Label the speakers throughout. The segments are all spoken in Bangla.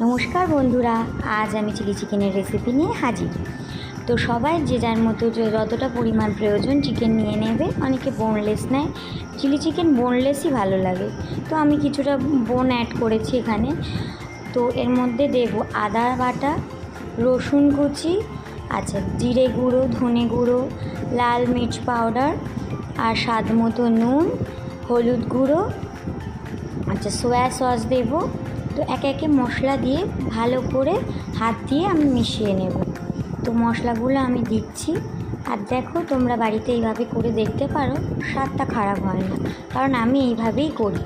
Speaker 1: নমস্কার বন্ধুরা, আজ আমি চিলি চিকেনের রেসিপি নিয়ে হাজির। তো সবাই যে যার মতো যতটা পরিমাণ প্রয়োজন চিকেন নিয়ে নেবে। অনেকে বোনলেস নেয়, চিলি চিকেন বোনলেসই ভালো লাগে। তো আমি কিছুটা বোন অ্যাড করেছি এখানে। তো এর মধ্যে দেব আদা বাটা, রসুন কুচি, আচ্ছা জিরে গুঁড়ো, ধনে গুঁড়ো, লাল মির্চ পাউডার, আর স্বাদ মতো নুন, হলুদ গুঁড়ো, আচ্ছা সোয়া সস দেব। তো একে একে মশলা দিয়ে ভালো করে হাত দিয়ে আমি মিশিয়ে নেব। তো মশলাগুলো আমি দিচ্ছি, আর দেখো তোমরা বাড়িতে এইভাবে করে দেখতে পারো, স্বাদটা খারাপ হয় না, কারণ আমি এইভাবেই করি।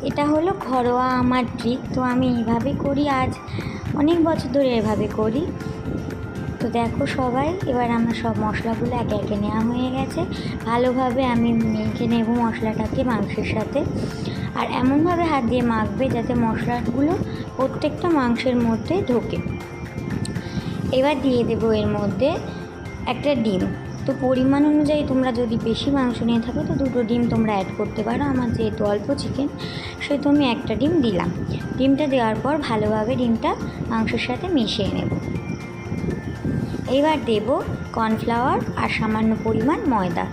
Speaker 1: এটা হলো ঘরোয়া আমার ট্রিক। তো আমি এইভাবে করি, আজ অনেক বছর ধরে এভাবে করি। তো দেখো সবাই, এবার আমার সব মশলাগুলো একে একে নেওয়া হয়ে গেছে। ভালোভাবে আমি মেখে নেব মশলাটাকে মাংসের সাথে। আর এমনভাবে হাত দিয়ে মাখবে যাতে মশলাগুলো প্রত্যেকটা মাংসের মধ্যে ঢোকে। এবার দিয়ে দেবো এর মধ্যে একটা ডিম। তো পরিমাণ অনুযায়ী তোমরা যদি বেশি মাংস নিয়ে থাকো তো 2টো ডিম তোমরা অ্যাড করতে পারো। আমার যেহেতু অল্প চিকেন, সেহেতু আমি একটা ডিম দিলাম। ডিমটা দেওয়ার পর ভালোভাবে ডিমটা মাংসের সাথে মিশিয়ে নেব। এবার দেব কর্নফ্লাওয়ার আর সামান্য পরিমাণ ময়দা।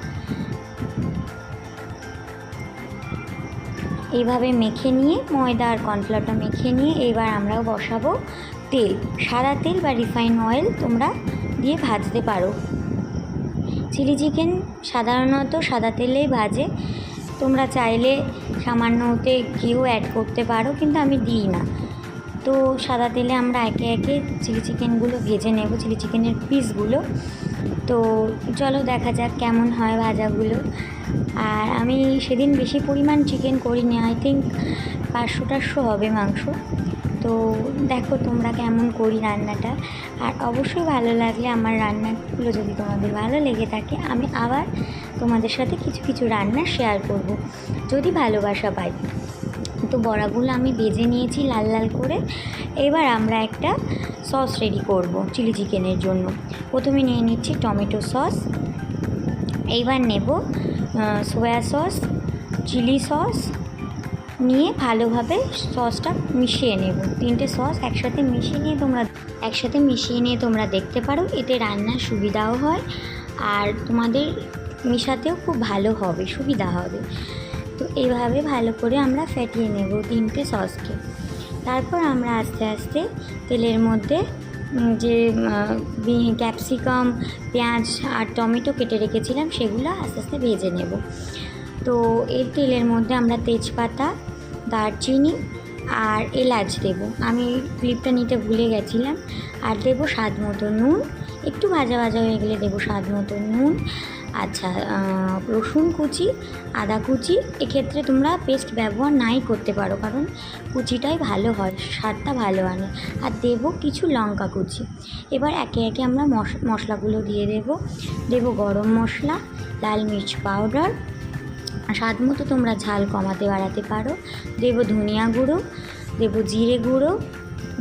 Speaker 1: এইভাবে মেখে নিয়ে, ময়দা আর কর্নফ্লাওয়ারটা মেখে নিয়ে এবার আমরাও বসাবো তেল। সাদা তেল বা রিফাইন অয়েল তোমরা দিয়ে ভাজতে পারো। চিলি চিকেন সাধারণত সাদা তেলেই ভাজে। তোমরা চাইলে সামান্য ওতে ঘিও অ্যাড করতে পারো, কিন্তু আমি দিই না। তো সাদা তেলে আমরা একে একে চিলি চিকেনগুলো ভেজে নেব, চিলি চিকেনের পিসগুলো। তো চলো দেখা যাক কেমন হয় ভাজাগুলো। আর আমি সেদিন বেশি পরিমাণ চিকেন করিনি, আই থিঙ্ক 500-400 হবে মাংস। তো দেখো তোমরা কেমন করি রান্নাটা। আর অবশ্যই ভালো লাগলে, আমার রান্নাগুলো যদি তোমাদের ভালো লেগে থাকে, আমি আবার তোমাদের সাথে কিছু কিছু রান্না শেয়ার করব যদি ভালোবাসা পাই। তো বড়াগুলো আমি ভেজে নিয়েছি লাল লাল করে। এবার আমরা একটা সস রেডি করব চিলি চিকেনের জন্য। প্রথমে নিয়ে নিচ্ছি টমেটো সস, এইবার নেব সোয়া সস, চিলি সস, নিয়ে ভালোভাবে সসটা মিশিয়ে নেব। 3টে সস একসাথে মিশিয়ে নিয়ে তোমরা দেখতে পারো। এতে রান্নার সুবিধাও হয়, আর তোমাদের মেশাতেও খুব ভালো হবে, সুবিধা হবে। তো এইভাবে ভালো করে আমরা ফেটিয়ে নেব 3টে সসকে। তারপর আমরা আস্তে আস্তে তেলের মধ্যে যে ক্যাপসিকাম, পেঁয়াজ আর টমেটো কেটে রেখেছিলাম সেগুলো আস্তে আস্তে ভেজে নেব। তো এর তেলের মধ্যে আমরা তেজপাতা, দারচিনি আর এলাচ দেব। আমি ক্লিপটা নিতে ভুলে গেছিলাম। আর দেব স্বাদ মতো নুন। একটু ভাজা ভাজা হয়ে গেলে দেব স্বাদ মতো নুন। আচ্ছা, রসুন কুচি, আদা কুচি। এক্ষেত্রে তোমরা পেস্ট ব্যবহার নাই করতে পারো, কারণ কুচিটাই ভালো হয়, স্বাদটা ভালো আনে। আর দেব কিছু লঙ্কা কুচি। এবার একে একে আমরা মশলাগুলো দিয়ে দেব গরম মশলা, লাল মির্চ পাউডার, স্বাদ মতো তোমরা ঝাল কমাতে বাড়াতে পারো। দেব ধনিয়া গুঁড়ো, দেব জিরে গুঁড়ো,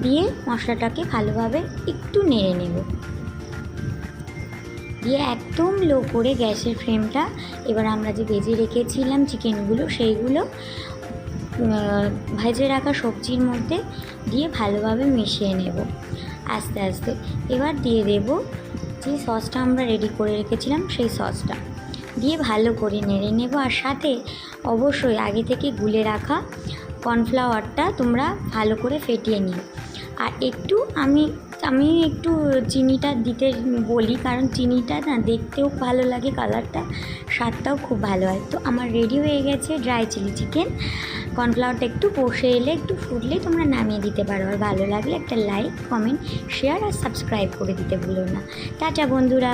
Speaker 1: দিয়ে মশলাটাকে ভালোভাবে একটু নেড়ে নেব। দিয়ে একদম লো করে গ্যাসের ফ্লেমটা। এবার আমরা যে ভেজে রেখেছিলাম চিকেনগুলো, সেইগুলো ভেজে রাখা সবজির মধ্যে দিয়ে ভালোভাবে মিশিয়ে নেব আস্তে আস্তে। এবার দিয়ে দেব যে সসটা আমরা রেডি করে রেখেছিলাম, সেই সসটা দিয়ে ভালো করে নেড়ে নেব। আর সাথে অবশ্যই আগে থেকে গুলে রাখা কর্নফ্লাওয়ারটা তোমরা ভালো করে ফেটিয়ে নিও। আর একটু আমি একটু চিনিটা দিতে বলি, কারণ চিনিটা না দেখতেও ভালো লাগে, কালারটা, স্বাদটাও খুব ভালো হয়। তো আমার রেডি হয়ে গেছে ড্রাই চিলি চিকেন। কর্নফ্লাওয়ারটা একটু বসে এলে, একটু ফুটলেই তোমরা নামিয়ে দিতে পারো। আর ভালো লাগলে একটা লাইক, কমেন্ট, শেয়ার আর সাবস্ক্রাইব করে দিতে ভুলো না। টাটা বন্ধুরা।